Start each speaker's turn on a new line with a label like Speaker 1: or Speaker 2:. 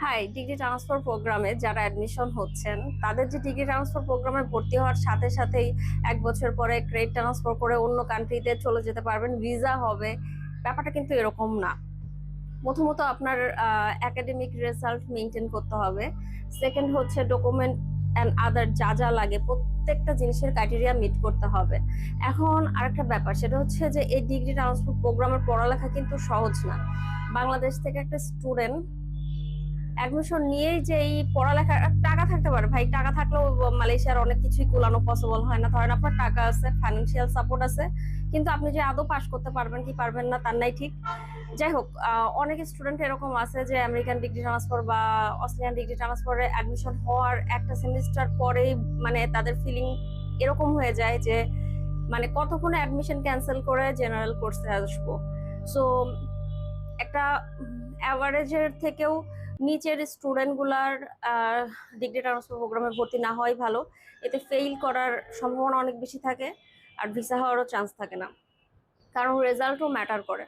Speaker 1: High, degree transfer প্রোগ্রামে যারা admission হচ্ছেন তাদের যে ডিগ্রি ট্রান্সফার প্রোগ্রামে ভর্তি হওয়ার সাথে সাথেই 1 বছর পরে ক্রেডিট ট্রান্সফার করে অন্য কান্ট্রিতে চলে যেতে পারবেন, ভিসা হবে। ব্যাপারটা কিন্তু এরকম না। প্রথমত আপনার একাডেমিক রেজাল্ট মেনটেন করতে হবে। সেকেন্ড হচ্ছে ডকুমেন্ট অ্যান্ড আদার যা যা লাগে প্রত্যেকটা জিনিসের ক্রাইটেরিয়া মিট করতে হবে। এখন আরেকটা ব্যাপার, সেটা হচ্ছে যে এই ডিগ্রি ট্রান্সফার প্রোগ্রামের পড়ালেখা কিন্তু সহজ না। বাংলাদেশ থেকে একটা স্টুডেন্ট অ্যাডমিশন নিয়েই যে এই পড়ালেখা, টাকা থাকতে পারে ভাই, টাকা থাকলেও মালয়েশিয়ার অনেক কিছুই কুলানো পসিবল হয় না। ধরেন আপনার টাকা আছে, ফাইন্যান্সিয়াল সাপোর্ট আছে, কিন্তু আপনি যে আদৌ পাশ করতে পারবেন কি পারবেন না তার নাই ঠিক। যাই হোক, অনেক স্টুডেন্ট এরকম আছে যে আমেরিকান ডিগ্রি ট্রান্সফার বা অস্ট্রেলিয়ান ডিগ্রি ট্রান্সফারে অ্যাডমিশন হওয়ার একটা সেমিস্টার পরেই মানে তাদের ফিলিং এরকম হয়ে যায় যে মানে কতক্ষণে অ্যাডমিশন ক্যান্সেল করে জেনারেল কোর্সে আসবো। সো একটা অ্যাভারেজের থেকেও নিচের স্টুডেন্ট গুলার ডিগ্রি ট্রান্সফার প্রোগ্রামে ভর্তি না হওয়াই ভালো। এতে ফেইল করার সম্ভাবনা অনেক বেশি থাকে, আর ভিসা হওয়ারও চান্স থাকে না, কারণ রেজাল্টও ম্যাটার করে।